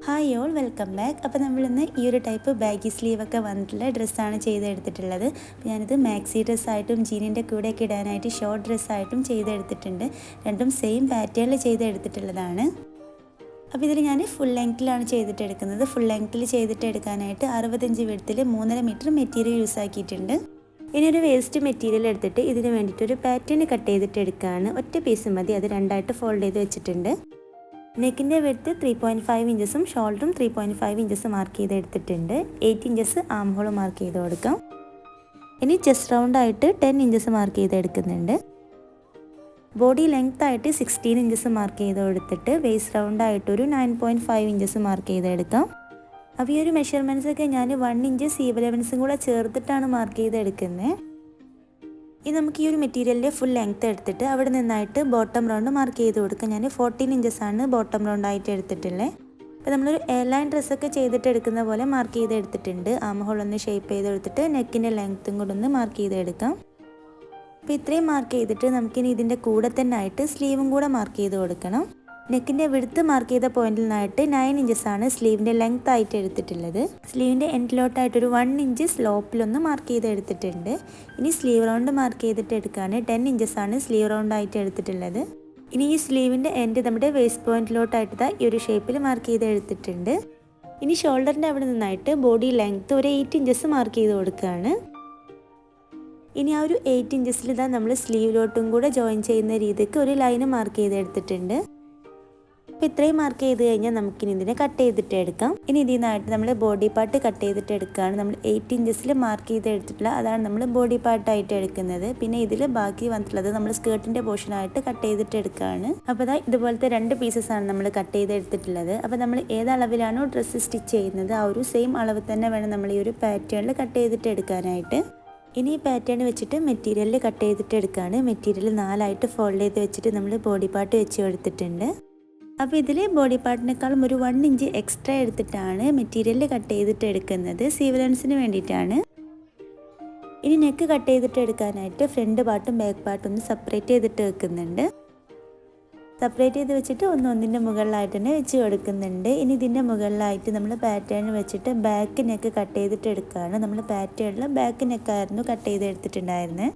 Hi all welcome back. അപ്പോൾ നമ്മളിന്ന് ഈ ഒരു ടൈപ്പ് ബാഗി സ്ലീവൊക്കെ വന്നിട്ടുള്ള ഡ്രസ്സാണ് ചെയ്തെടുത്തിട്ടുള്ളത്. അപ്പോൾ ഞാനിത് മാക്സി ഡ്രസ്സായിട്ടും ജീനിൻ്റെ കൂടെയൊക്കെ ഇടാനായിട്ട് ഷോർട്ട് ഡ്രസ്സായിട്ടും ചെയ്തെടുത്തിട്ടുണ്ട്. രണ്ടും സെയിം പാറ്റേണിൽ ചെയ്തെടുത്തിട്ടുള്ളതാണ്. അപ്പോൾ ഇതിൽ ഞാൻ ഫുൾ ലെങ്ത്തിലാണ് ചെയ്തിട്ടെടുക്കുന്നത്. ഫുൾ ലെങ്ത്തിൽ ചെയ്തിട്ടെടുക്കാനായിട്ട് 65 വിഡ്ത്തിൽ 3.5 മീറ്റർ മെറ്റീരിയൽ യൂസ് ആക്കിയിട്ടുണ്ട്. ഇനി ഒരു വേസ്റ്റ് മെറ്റീരിയൽ എടുത്തിട്ട് ഇതിന് വേണ്ടിയിട്ടൊരു പാറ്റേൺ കട്ട് ചെയ്തിട്ടെടുക്കുകയാണ്. ഒറ്റ പീസ് മതി, അത് രണ്ടായിട്ട് ഫോൾഡ് ചെയ്ത് വെച്ചിട്ടുണ്ട്. നെക്കിൻ്റെ വിഡ്ത്ത് 3.5 ഇഞ്ചസും ഷോൾഡറും 3.5 ഇഞ്ചസ് മാർക്ക് ചെയ്തെടുത്തിട്ടുണ്ട്. 8 ഇഞ്ചസ് ആം ഹോൾ മാർക്ക് ചെയ്ത് കൊടുക്കാം. ഇനി ചെസ്റ്റ് റൗണ്ടായിട്ട് 10 ഇഞ്ചസ് മാർക്ക് ചെയ്തെടുക്കുന്നുണ്ട്. ബോഡി ലെങ്ത് ആയിട്ട് 16 ഇഞ്ചസ് മാർക്ക് ചെയ്ത് കൊടുത്തിട്ട് വേസ്റ്റ് റൗണ്ടായിട്ട് ഒരു 9.5 ഇഞ്ചസ് മാർക്ക് ചെയ്തെടുക്കാം. അപ്പോൾ ഈ ഒരു മെഷർമെൻറ്റ്സൊക്കെ ഞാൻ 1 ഇഞ്ച് സീം അലവൻസും കൂടെ ചേർത്തിട്ടാണ് മാർക്ക് ചെയ്തെടുക്കുന്നത്. ഇനി നമുക്ക് ഈ ഒരു മെറ്റീരിയലിൻ്റെ ഫുൾ ലെങ്ത്ത് എടുത്തിട്ട് അവിടെ നിന്നായിട്ട് ബോട്ടം റൗണ്ട് മാർക്ക് ചെയ്ത് കൊടുക്കാം. ഞാൻ 14 ഇഞ്ചസാണ് ബോട്ടം റൗണ്ടായിട്ട് എടുത്തിട്ടുള്ളത്. അപ്പോൾ നമ്മളൊരു എയർലൈൻ ഡ്രസ്സൊക്കെ ചെയ്തിട്ട് എടുക്കുന്ന പോലെ മാർക്ക് ചെയ്ത് എടുത്തിട്ടുണ്ട്. ആം ഹോൾ ഒന്ന് ഷേപ്പ് ചെയ്തെടുത്തിട്ട് നെക്കിൻ്റെ ലെങ്ത്തും കൂടെ ഒന്ന് മാർക്ക് ചെയ്തെടുക്കാം. അപ്പോൾ ഇത്രയും മാർക്ക് ചെയ്തിട്ട് നമുക്കിനി ഇതിൻ്റെ കൂടെ തന്നെ ആയിട്ട് സ്ലീവും കൂടെ മാർക്ക് ചെയ്ത് കൊടുക്കണം. നെക്കിൻ്റെ വിഡ്ത്ത് മാർക്ക് ചെയ്ത പോയിന്റിൽ നിന്നായിട്ട് 9 ഇഞ്ചസാണ് സ്ലീവിൻ്റെ ലെങ്ത് ആയിട്ട് എടുത്തിട്ടുള്ളത്. സ്ലീവിൻ്റെ എൻഡിലോട്ടായിട്ടൊരു 1 ഇഞ്ച് സ്ലോപ്പിലൊന്ന് മാർക്ക് ചെയ്ത് എടുത്തിട്ടുണ്ട്. ഇനി സ്ലീവ് റൗണ്ട് മാർക്ക് ചെയ്തിട്ട് എടുക്കാൻ 10 ഇഞ്ചസാണ് സ്ലീവ് റൗണ്ട് ആയിട്ട് എടുത്തിട്ടുള്ളത്. ഇനി ഈ സ്ലീവിൻ്റെ എൻഡ് നമ്മുടെ വേസ്റ്റ് പോയിന്റിലോട്ടായിട്ട് ഈ ഒരു ഷേപ്പിൽ മാർക്ക് ചെയ്ത് എടുത്തിട്ടുണ്ട്. ഇനി ഷോൾഡറിൻ്റെ അവിടെ നിന്നായിട്ട് ബോഡി ലെങ്ത്ത് ഒരു 8 ഇഞ്ചസ് മാർക്ക് ചെയ്ത് കൊടുക്കുകയാണ്. ഇനി ആ ഒരു 8 ഇഞ്ചസിൽ നമ്മൾ സ്ലീവിലോട്ടും കൂടെ ജോയിൻ ചെയ്യുന്ന രീതിക്ക് ഒരു ലൈന് മാർക്ക് ചെയ്ത് എടുത്തിട്ടുണ്ട്. അപ്പോൾ ഇത്രയും മാർക്ക് ചെയ്ത് കഴിഞ്ഞാൽ നമുക്കിനി ഇതിനെ കട്ട് ചെയ്തിട്ട് എടുക്കാം. ഇനി ഇതിൽ നിന്നായിട്ട് നമ്മൾ ബോഡി പാർട്ട് കട്ട് ചെയ്തിട്ട് എടുക്കുകയാണ്. നമ്മൾ 8 ഇഞ്ചസിൽ മാർക്ക് ചെയ്ത് എടുത്തിട്ടുള്ള അതാണ് നമ്മൾ ബോഡി പാർട്ടായിട്ട് എടുക്കുന്നത്. പിന്നെ ഇതിൽ ബാക്കി വന്നിട്ടുള്ളത് നമ്മൾ സ്കേർട്ടിൻ്റെ പോർഷനായിട്ട് കട്ട് ചെയ്തിട്ട് എടുക്കുകയാണ്. അപ്പോൾ ഇതുപോലത്തെ 2 പീസസാണ് നമ്മൾ കട്ട് ചെയ്ത് എടുത്തിട്ടുള്ളത്. അപ്പോൾ നമ്മൾ ഏത് അളവിലാണോ ഡ്രസ്സ് സ്റ്റിച്ച് ചെയ്യുന്നത് ആ ഒരു സെയിം അളവ് തന്നെ വേണം നമ്മൾ ഈ ഒരു പാറ്റേണിൽ കട്ട് ചെയ്തിട്ട് എടുക്കാനായിട്ട്. ഇനി ഈ പാറ്റേൺ വെച്ചിട്ട് മെറ്റീരിയലിൽ കട്ട് ചെയ്തിട്ട് എടുക്കുകയാണ്. മെറ്റീരിയൽ 4ആയിട്ട് ഫോൾഡ് ചെയ്ത് വെച്ചിട്ട് നമ്മൾ ബോഡി പാർട്ട് വെച്ച് കൊടുത്തിട്ടുണ്ട്. അപ്പോൾ ഇതിൽ ബോഡി പാർട്ടിനേക്കാളും ഒരു 1 ഇഞ്ച് എക്സ്ട്രാ എടുത്തിട്ടാണ് മെറ്റീരിയൽ കട്ട് ചെയ്തിട്ട് എടുക്കുന്നത്. സീവലൻസിന് വേണ്ടിയിട്ടാണ്. ഇനി നെക്ക് കട്ട് ചെയ്തിട്ട് എടുക്കാനായിട്ട് ഫ്രണ്ട് പാർട്ടും ബാക്ക് പാർട്ടും ഒന്ന് സെപ്പറേറ്റ് ചെയ്തിട്ട് വെക്കുന്നുണ്ട്. സെപ്പറേറ്റ് ചെയ്ത് വെച്ചിട്ട് ഒന്നിൻ്റെ മുകളിലായിട്ട് തന്നെ വെച്ച് കൊടുക്കുന്നുണ്ട്. ഇനി ഇതിൻ്റെ മുകളിലായിട്ട് നമ്മൾ പാറ്റേൺ വെച്ചിട്ട് ബാക്ക് നെക്ക് കട്ട് ചെയ്തിട്ട് എടുക്കുകയാണ്. നമ്മൾ പാറ്റേണിൽ ബാക്ക് നെക്കായിരുന്നു കട്ട് ചെയ്ത് എടുത്തിട്ടുണ്ടായിരുന്നത്.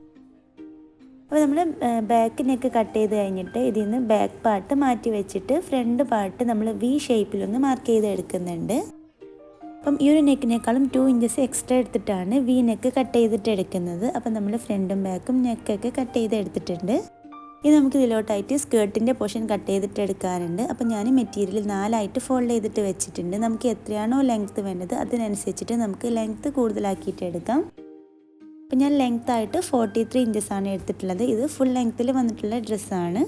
അപ്പോൾ നമ്മൾ ബാക്ക് നെക്ക് കട്ട് ചെയ്ത് കഴിഞ്ഞിട്ട് ഇതിൽ നിന്ന് ബാക്ക് പാർട്ട് മാറ്റി വെച്ചിട്ട് ഫ്രണ്ട് പാർട്ട് നമ്മൾ വി ഷേപ്പിലൊന്ന് മാർക്ക് ചെയ്ത് എടുക്കുന്നുണ്ട്. അപ്പം ഈ ഒരു നെക്കിനേക്കാളും 2 ഇഞ്ചസ് എക്സ്ട്രാ എടുത്തിട്ടാണ് വി നെക്ക് കട്ട് ചെയ്തിട്ട് എടുക്കുന്നത്. അപ്പം നമ്മൾ ഫ്രണ്ടും ബാക്കും നെക്കൊക്കെ കട്ട് ചെയ്ത് എടുത്തിട്ടുണ്ട്. ഇനി നമുക്ക് ഇതിലോട്ടായിട്ട് സ്കേർട്ടിൻ്റെ പോർഷൻ കട്ട് ചെയ്തിട്ട് എടുക്കാറുണ്ട്. അപ്പം ഞാൻ മെറ്റീരിയൽ 4ആയിട്ട് ഫോൾഡ് ചെയ്തിട്ട് വെച്ചിട്ടുണ്ട്. നമുക്ക് എത്രയാണോ ലെങ്ത്ത് വേണ്ടത് അതിനനുസരിച്ചിട്ട് നമുക്ക് ലെങ്ത്ത് കൂടുതലാക്കിയിട്ട് എടുക്കാം. അപ്പോൾ ഞാൻ ലെങ്ത് ആയിട്ട് 43 ഇഞ്ചസാണ് എടുത്തിട്ടുള്ളത്. ഇത് ഫുൾ ലെങ്ത്തിൽ വന്നിട്ടുള്ള ഡ്രസ്സാണ്.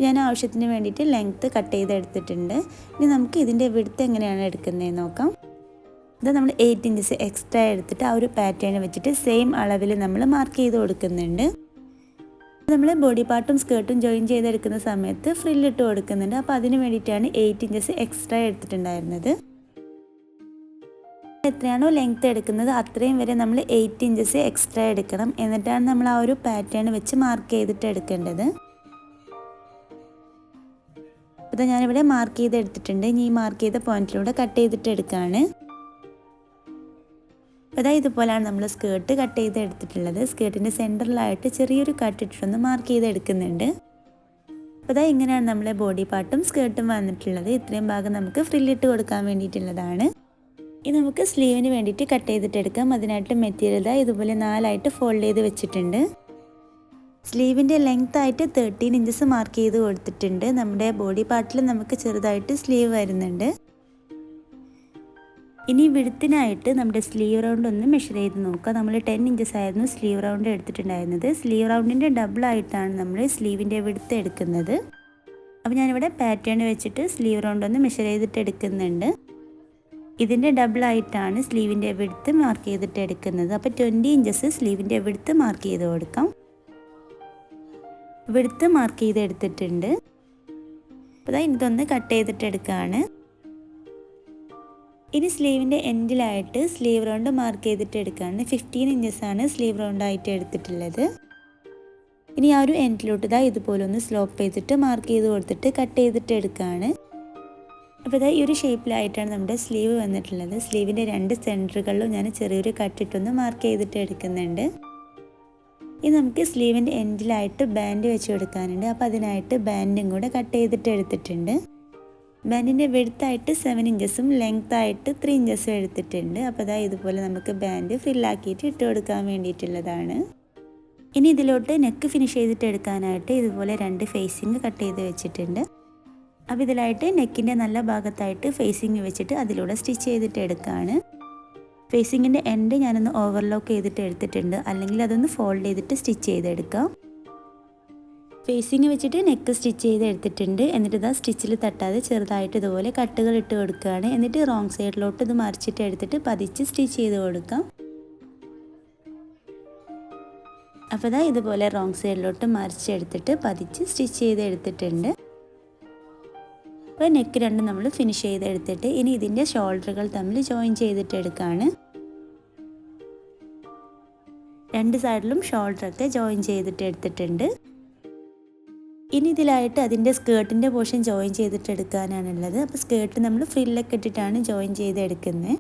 ഞാൻ ആവശ്യത്തിന് വേണ്ടിയിട്ട് ലെങ്ത്ത് കട്ട് ചെയ്ത് എടുത്തിട്ടുണ്ട്. ഇനി നമുക്ക് ഇതിൻ്റെ വിഡ്ത്ത് എങ്ങനെയാണ് എടുക്കുന്നതെന്ന് നോക്കാം. ഇത് നമ്മൾ 8 ഇഞ്ചസ് എക്സ്ട്രാ എടുത്തിട്ട് ആ ഒരു പാറ്റേൺ വെച്ചിട്ട് സെയിം അളവിൽ നമ്മൾ മാർക്ക് ചെയ്ത് കൊടുക്കുന്നുണ്ട്. നമ്മൾ ബോഡി പാർട്ടും സ്കേർട്ടും ജോയിൻ ചെയ്തെടുക്കുന്ന സമയത്ത് ഫ്രില്ലിട്ട് കൊടുക്കുന്നുണ്ട്. അപ്പോൾ അതിന് വേണ്ടിയിട്ടാണ് 8 ഇഞ്ചസ് എക്സ്ട്രാ എടുത്തിട്ടുണ്ടായിരുന്നത്. എത്രയാണോ ലെങ്ത്ത് എടുക്കുന്നത് അത്രയും വരെ നമ്മൾ 8 ഇഞ്ചസ് എക്സ്ട്രാ എടുക്കണം. എന്നിട്ടാണ് നമ്മൾ ആ ഒരു പാറ്റേൺ വെച്ച് മാർക്ക് ചെയ്തിട്ട് എടുക്കേണ്ടത്. അപ്പോൾ ഞാനിവിടെ മാർക്ക് ചെയ്ത് എടുത്തിട്ടുണ്ട്. ഇനി ഈ മാർക്ക് ചെയ്ത പോയിന്റിലൂടെ കട്ട് ചെയ്തിട്ട് എടുക്കുകയാണ്. അപ്പോൾ ഇതുപോലെയാണ് നമ്മൾ സ്കേർട്ട് കട്ട് ചെയ്ത് എടുത്തിട്ടുള്ളത്. സ്കേർട്ടിൻ്റെ സെൻറ്ററിലായിട്ട് ചെറിയൊരു കട്ട് ഇട്ടിട്ടൊന്ന് മാർക്ക് ചെയ്ത് എടുക്കുന്നുണ്ട്. അപ്പോൾ ഇങ്ങനെയാണ് നമ്മളെ ബോഡി പാർട്ടും സ്കേർട്ടും വന്നിട്ടുള്ളത്. ഇത്രയും ഭാഗം നമുക്ക് ഫ്രില്ലിട്ട് കൊടുക്കാൻ വേണ്ടിയിട്ടുള്ളതാണ്. ഇനി നമുക്ക് സ്ലീവിന് വേണ്ടിയിട്ട് കട്ട് ചെയ്തിട്ട് എടുക്കാം. അതിനായിട്ട് മെറ്റീരിയൽ ഇതുപോലെ 4ആയിട്ട് ഫോൾഡ് ചെയ്ത് വെച്ചിട്ടുണ്ട്. സ്ലീവിൻ്റെ ലെങ്ത് ആയിട്ട് 13 ഇഞ്ചസ് മാർക്ക് ചെയ്ത് കൊടുത്തിട്ടുണ്ട്. നമ്മുടെ ബോഡി പാർട്ടിൽ നമുക്ക് ചെറുതായിട്ട് സ്ലീവ് വരുന്നുണ്ട്. ഇനി വിഡ്ത്തിനായിട്ട് നമ്മുടെ സ്ലീവ് റൗണ്ട് ഒന്ന് മെഷർ ചെയ്ത് നോക്കാം. നമ്മൾ 10 ഇഞ്ചസ് ആയിരുന്നു സ്ലീവ് റൗണ്ട് എടുത്തിട്ടുണ്ടായിരുന്നത്. സ്ലീവ് റൗണ്ടിൻ്റെ ഡബിളായിട്ടാണ് നമ്മൾ സ്ലീവിൻ്റെ വിഡ്ത്ത് എടുക്കുന്നത്. അപ്പോൾ ഞാനിവിടെ പാറ്റേൺ വെച്ചിട്ട് സ്ലീവ് റൗണ്ട് ഒന്ന് മെഷർ ചെയ്തിട്ട് എടുക്കുന്നുണ്ട്. ഇതിൻ്റെ ഡബിളായിട്ടാണ് സ്ലീവിൻ്റെ വിഡ്ത്ത് മാർക്ക് ചെയ്തിട്ട് എടുക്കുന്നത്. അപ്പോൾ 20 ഇഞ്ചസ് സ്ലീവിൻ്റെ വിഡ്ത്ത് മാർക്ക് ചെയ്ത് കൊടുക്കാം. വിഡ്ത്ത് മാർക്ക് ചെയ്ത് എടുത്തിട്ടുണ്ട്. അപ്പോൾ ഇതൊന്ന് കട്ട് ചെയ്തിട്ട് എടുക്കുകയാണ്. ഇനി സ്ലീവിൻ്റെ എൻഡിലായിട്ട് സ്ലീവ് റൗണ്ട് മാർക്ക് ചെയ്തിട്ട് എടുക്കുകയാണ്. 15 ഇഞ്ചസാണ് സ്ലീവ് റൗണ്ടായിട്ട് എടുത്തിട്ടുള്ളത്. ഇനി ആ ഒരു എൻഡിലോട്ട് ഇതുപോലെ ഒന്ന് സ്ലോപ്പ് ചെയ്തിട്ട് മാർക്ക് ചെയ്ത് കൊടുത്തിട്ട് കട്ട് ചെയ്തിട്ട് എടുക്കുകയാണ്. അപ്പോൾ ഇതാ ഈ ഒരു ഷേപ്പിലായിട്ടാണ് നമ്മുടെ സ്ലീവ് വന്നിട്ടുള്ളത്. സ്ലീവിൻ്റെ രണ്ട് സെൻറ്ററുകളിലും ഞാൻ ചെറിയൊരു കട്ടിട്ടൊന്ന് മാർക്ക് ചെയ്തിട്ട് എടുക്കുന്നുണ്ട്. ഇനി നമുക്ക് സ്ലീവിൻ്റെ എൻഡിലായിട്ട് ബാൻഡ് വെച്ച് കൊടുക്കാനുണ്ട്. അപ്പോൾ അതിനായിട്ട് ബാൻഡും കൂടെ കട്ട് ചെയ്തിട്ട് എടുത്തിട്ടുണ്ട്. ബാൻഡിൻ്റെ വെടുത്തായിട്ട് 7 ഇഞ്ചസും ലെങ്ത്തായിട്ട് 3 ഇഞ്ചസും എടുത്തിട്ടുണ്ട്. അപ്പോൾ അതാ ഇതുപോലെ നമുക്ക് ബാൻഡ് ഫ്രില്ലാക്കിയിട്ട് ഇട്ട് കൊടുക്കാൻ വേണ്ടിയിട്ടുള്ളതാണ്. ഇനി ഇതിലോട്ട് നെക്ക് ഫിനിഷ് ചെയ്തിട്ട് എടുക്കാനായിട്ട് ഇതുപോലെ 2 ഫേസിങ് കട്ട് ചെയ്ത് വെച്ചിട്ടുണ്ട്. അപ്പോൾ ഇതിലായിട്ട് നെക്കിൻ്റെ നല്ല ഭാഗത്തായിട്ട് ഫേസിങ് വെച്ചിട്ട് അതിലൂടെ സ്റ്റിച്ച് ചെയ്തിട്ട് എടുക്കുകയാണ്. ഫേസിങ്ങിൻ്റെ എൻഡ് ഞാനൊന്ന് ഓവർലോക്ക് ചെയ്തിട്ട് എടുത്തിട്ടുണ്ട്, അല്ലെങ്കിൽ അതൊന്ന് ഫോൾഡ് ചെയ്തിട്ട് സ്റ്റിച്ച് ചെയ്തെടുക്കാം. ഫേസിങ് വെച്ചിട്ട് നെക്ക് സ്റ്റിച്ച് ചെയ്ത് എടുത്തിട്ടുണ്ട്. എന്നിട്ട് ഇതാ സ്റ്റിച്ചിൽ തട്ടാതെ ചെറുതായിട്ട് ഇതുപോലെ കട്ടുകൾ ഇട്ട് കൊടുക്കുകയാണ്. എന്നിട്ട് റോങ് സൈഡിലോട്ട് ഇത് മറിച്ചിട്ട് എടുത്തിട്ട് പതിച്ച് സ്റ്റിച്ച് ചെയ്ത് കൊടുക്കാം. അപ്പോൾ ഇതാ ഇതുപോലെ റോങ് സൈഡിലോട്ട് മറിച്ചെടുത്തിട്ട് പതിച്ച് സ്റ്റിച്ച് ചെയ്ത് എടുത്തിട്ടുണ്ട്. അപ്പോൾ നെക്ക് രണ്ടും നമ്മൾ ഫിനിഷ് ചെയ്ത് എടുത്തിട്ട് ഇനി ഇതിൻ്റെ ഷോൾഡറുകൾ തമ്മിൽ ജോയിൻ ചെയ്തിട്ട് എടുക്കുകയാണ്. രണ്ട് സൈഡിലും ഷോൾഡറൊക്കെ ജോയിൻ ചെയ്തിട്ട് എടുത്തിട്ടുണ്ട്. ഇനി ഇതിലായിട്ട് അതിൻ്റെ സ്കേർട്ടിൻ്റെ പോർഷൻ ജോയിൻ ചെയ്തിട്ട് എടുക്കാനാണുള്ളത്. അപ്പോൾ സ്കേർട്ട് നമ്മൾ ഫ്രില്ലൊക്കെ ഇട്ടിട്ടാണ് ജോയിൻ ചെയ്തെടുക്കുന്നത്.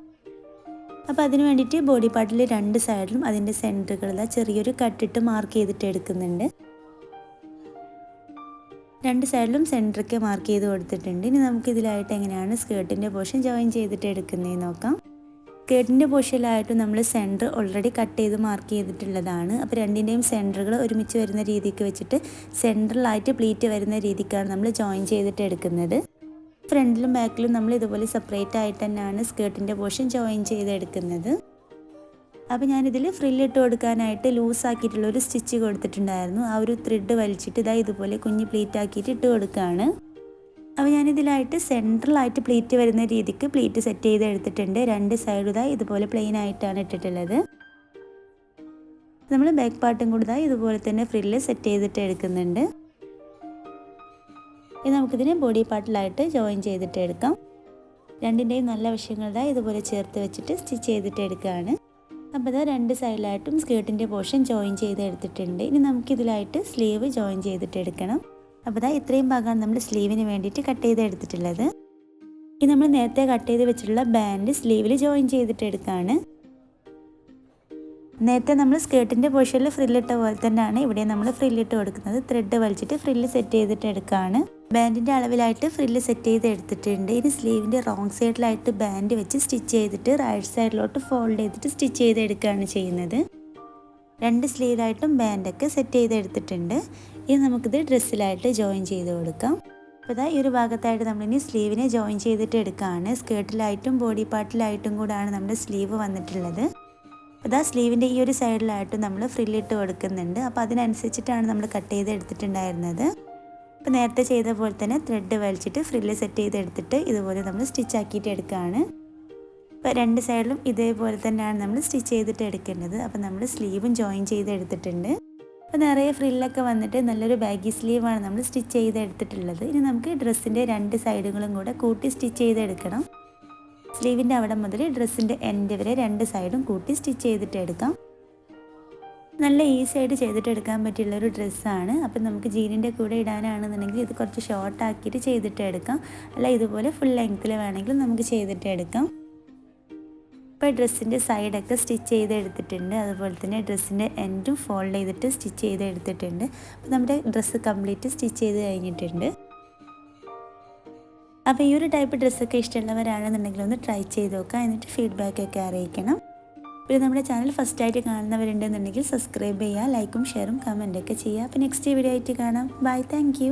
അപ്പോൾ അതിന് വേണ്ടിയിട്ട് ബോഡി പാർട്ടിൽ രണ്ട് സൈഡിലും അതിൻ്റെ സെൻറ്ററുകളിൽ ചെറിയൊരു കട്ടിട്ട് മാർക്ക് ചെയ്തിട്ട് എടുക്കുന്നുണ്ട്. രണ്ട് സൈഡിലും സെൻറ്ററൊക്കെ മാർക്ക് ചെയ്ത് കൊടുത്തിട്ടുണ്ട്. ഇനി നമുക്ക് ഇതിലായിട്ട് എങ്ങനെയാണ് സ്കേർട്ടിൻ്റെ പോർഷൻ ജോയിൻ ചെയ്തിട്ട് എടുക്കുന്നതെന്ന് നോക്കാം. സ്കേർട്ടിൻ്റെ പോർഷനിലായിട്ട് നമ്മൾ സെൻറ്റർ ഓൾറെഡി കട്ട് ചെയ്ത് മാർക്ക് ചെയ്തിട്ടുള്ളതാണ്. അപ്പോൾ രണ്ടിൻ്റെയും സെൻറ്ററുകൾ ഒരുമിച്ച് വരുന്ന രീതിക്ക് വെച്ചിട്ട് സെൻറ്ററിലായിട്ട് പ്ലീറ്റ് വരുന്ന രീതിക്കാണ് നമ്മൾ ജോയിൻ ചെയ്തിട്ട് എടുക്കുന്നത്. ഫ്രണ്ടിലും ബാക്കിലും നമ്മൾ ഇതുപോലെ സെപ്പറേറ്റ് ആയിട്ട് തന്നെയാണ് സ്കേർട്ടിൻ്റെ പോർഷൻ ജോയിൻ ചെയ്തെടുക്കുന്നത്. അപ്പോൾ ഞാനിതിൽ ഫ്രില്ലിട്ട് കൊടുക്കാനായിട്ട് ലൂസാക്കിയിട്ടുള്ളൊരു സ്റ്റിച്ച് കൊടുത്തിട്ടുണ്ടായിരുന്നു. ആ ഒരു ത്രെഡ് വലിച്ചിട്ട് ഇതാ ഇതുപോലെ കുഞ്ഞ് പ്ലീറ്റ് ആക്കിയിട്ട് ഇട്ട് കൊടുക്കുകയാണ്. അപ്പോൾ ഞാനിതിലായിട്ട് സെൻട്രലായിട്ട് പ്ലീറ്റ് വരുന്ന രീതിക്ക് പ്ലീറ്റ് സെറ്റ് ചെയ്ത് എടുത്തിട്ടുണ്ട്. രണ്ട് സൈഡും ഇതാ ഇതുപോലെ പ്ലെയിൻ ആയിട്ടാണ് ഇട്ടിട്ടുള്ളത്. നമ്മൾ ബാക്ക് പാർട്ടും കൂടി ഇതാ ഇതുപോലെ തന്നെ ഫ്രില്ല് സെറ്റ് ചെയ്തിട്ട് എടുക്കുന്നുണ്ട്. ഇനി നമുക്കിതിനെ ബോഡി പാർട്ടിലായിട്ട് ജോയിൻ ചെയ്തിട്ട് എടുക്കാം. രണ്ടിൻ്റെയും നല്ല വശങ്ങളിതാ ഇതുപോലെ ചേർത്ത് വെച്ചിട്ട് സ്റ്റിച്ച് ചെയ്തിട്ട് എടുക്കുകയാണ്. അപ്പോൾ ഇതാ രണ്ട് സൈഡിലായിട്ടും സ്കേർട്ടിൻ്റെ പോർഷൻ ജോയിൻ ചെയ്ത് എടുത്തിട്ടുണ്ട്. ഇനി നമുക്കിതിലായിട്ട് സ്ലീവ് ജോയിൻ ചെയ്തിട്ട് എടുക്കണം. അപ്പോൾ ഇതാ ഇത്രയും ഭാഗമാണ് നമ്മൾ സ്ലീവിന് വേണ്ടിയിട്ട് കട്ട് ചെയ്ത് എടുത്തിട്ടുള്ളത്. ഇനി നമ്മൾ നേരത്തെ കട്ട് ചെയ്ത് വെച്ചിട്ടുള്ള ബാൻഡ് സ്ലീവിൽ ജോയിൻ ചെയ്തിട്ട് എടുക്കുകയാണ്. നേരത്തെ നമ്മൾ സ്കേർട്ടിൻ്റെ പോർഷനിൽ ഫ്രില്ലിട്ട പോലെ തന്നെയാണ് ഇവിടെ നമ്മൾ ഫ്രില്ലിട്ട് കൊടുക്കുന്നത്. ത്രെഡ് വലിച്ചിട്ട് ഫ്രില്ല് സെറ്റ് ചെയ്തിട്ട് എടുക്കുകയാണ്. ബാൻഡിൻ്റെ അളവിലായിട്ട് ഫ്രില്ല് സെറ്റ് ചെയ്ത് എടുത്തിട്ടുണ്ട്. ഇനി സ്ലീവിൻ്റെ റോങ് സൈഡിലായിട്ട് ബാൻഡ് വെച്ച് സ്റ്റിച്ച് ചെയ്തിട്ട് റൈറ്റ് സൈഡിലോട്ട് ഫോൾഡ് ചെയ്തിട്ട് സ്റ്റിച്ച് ചെയ്തെടുക്കുകയാണ് ചെയ്യുന്നത്. രണ്ട് സ്ലീവിലായിട്ടും ബാൻഡൊക്കെ സെറ്റ് ചെയ്തെടുത്തിട്ടുണ്ട്. ഇനി നമുക്കിത് ഡ്രസ്സിലായിട്ട് ജോയിൻ ചെയ്ത് കൊടുക്കാം. അപ്പോൾ ഇതാ ഈ ഒരു ഭാഗത്തായിട്ട് നമ്മളിനി സ്ലീവിനെ ജോയിൻ ചെയ്തിട്ട് എടുക്കുകയാണ്. സ്കേർട്ടിലായിട്ടും ബോഡി പാർട്ടിലായിട്ടും കൂടാണ് നമ്മുടെ സ്ലീവ് വന്നിട്ടുള്ളത്. അപ്പോൾ ഇതാ സ്ലീവിൻ്റെ ഈ ഒരു സൈഡിലായിട്ട് നമ്മൾ ഫ്രില്ലിട്ട് കൊടുക്കുന്നുണ്ട്. അപ്പോൾ അതിനനുസരിച്ചിട്ടാണ് നമ്മൾ കട്ട് ചെയ്ത് എടുത്തിട്ടുണ്ടായിരുന്നത്. അപ്പോൾ നേരത്തെ ചെയ്ത പോലെ തന്നെ ത്രെഡ് വലിച്ചിട്ട് ഫ്രില്ല് സെറ്റ് ചെയ്തെടുത്തിട്ട് ഇതുപോലെ നമ്മൾ സ്റ്റിച്ച് ആക്കിയിട്ട് എടുക്കുകയാണ്. അപ്പോൾ രണ്ട് സൈഡിലും ഇതേപോലെ തന്നെയാണ് നമ്മൾ സ്റ്റിച്ച് ചെയ്തിട്ട് എടുക്കേണ്ടത്. അപ്പോൾ നമ്മൾ സ്ലീവും ജോയിൻ ചെയ്ത് എടുത്തിട്ടുണ്ട്. അപ്പോൾ നിറയെ ഫ്രില്ലൊക്കെ വന്നിട്ട് നല്ലൊരു ബാഗി സ്ലീവാണ് നമ്മൾ സ്റ്റിച്ച് ചെയ്തെടുത്തിട്ടുള്ളത്. ഇനി നമുക്ക് ഡ്രസ്സിൻ്റെ രണ്ട് സൈഡുകളും കൂടെ കൂട്ടി സ്റ്റിച്ച് ചെയ്തെടുക്കണം. സ്ലീവിൻ്റെ അവിടെ മുതൽ ഡ്രസ്സിൻ്റെ എൻഡ് വരെ രണ്ട് സൈഡും കൂട്ടി സ്റ്റിച്ച് ചെയ്തിട്ട് എടുക്കാം. നല്ല ഈസി ആയിട്ട് ചെയ്തിട്ട് എടുക്കാൻ പറ്റിയുള്ളൊരു ഡ്രസ്സാണ്. അപ്പം നമുക്ക് ജീനിൻ്റെ കൂടെ ഇടാനാണെന്നുണ്ടെങ്കിൽ ഇത് കുറച്ച് ഷോർട്ട് ആക്കിയിട്ട് ചെയ്തിട്ട് എടുക്കാം. അല്ല ഇതുപോലെ ഫുൾ ലെങ്ത്തിൽ വേണമെങ്കിൽ നമുക്ക് ചെയ്തിട്ട് എടുക്കാം. ഇപ്പോൾ ഡ്രസ്സിൻ്റെ സൈഡൊക്കെ സ്റ്റിച്ച് ചെയ്ത് എടുത്തിട്ടുണ്ട്. അതുപോലെ തന്നെ ഡ്രസ്സിൻ്റെ എൻഡും ഫോൾഡ് ചെയ്തിട്ട് സ്റ്റിച്ച് ചെയ്ത് എടുത്തിട്ടുണ്ട്. അപ്പോൾ നമ്മുടെ ഡ്രസ്സ് കംപ്ലീറ്റ് സ്റ്റിച്ച് ചെയ്ത് കഴിഞ്ഞിട്ടുണ്ട്. അപ്പോൾ ഈ ഒരു ടൈപ്പ് ഡ്രസ്സൊക്കെ ഇഷ്ടമുള്ളവരാണെന്നുണ്ടെങ്കിൽ ഒന്ന് ട്രൈ ചെയ്ത് നോക്കുക. എന്നിട്ട് ഫീഡ്ബാക്കൊക്കെ അറിയിക്കണം. പിന്നെ നമ്മുടെ ചാനൽ ഫസ്റ്റായിട്ട് കാണുന്നവരുണ്ടെന്നുണ്ടെങ്കിൽ സബ്സ്ക്രൈബ് ചെയ്യുക, ലൈക്കും ഷെയറും കമൻറ്റൊക്കെ ചെയ്യുക. അപ്പോൾ നെക്സ്റ്റ് വീഡിയോ ആയിട്ട് കാണാം. Bye, thank U.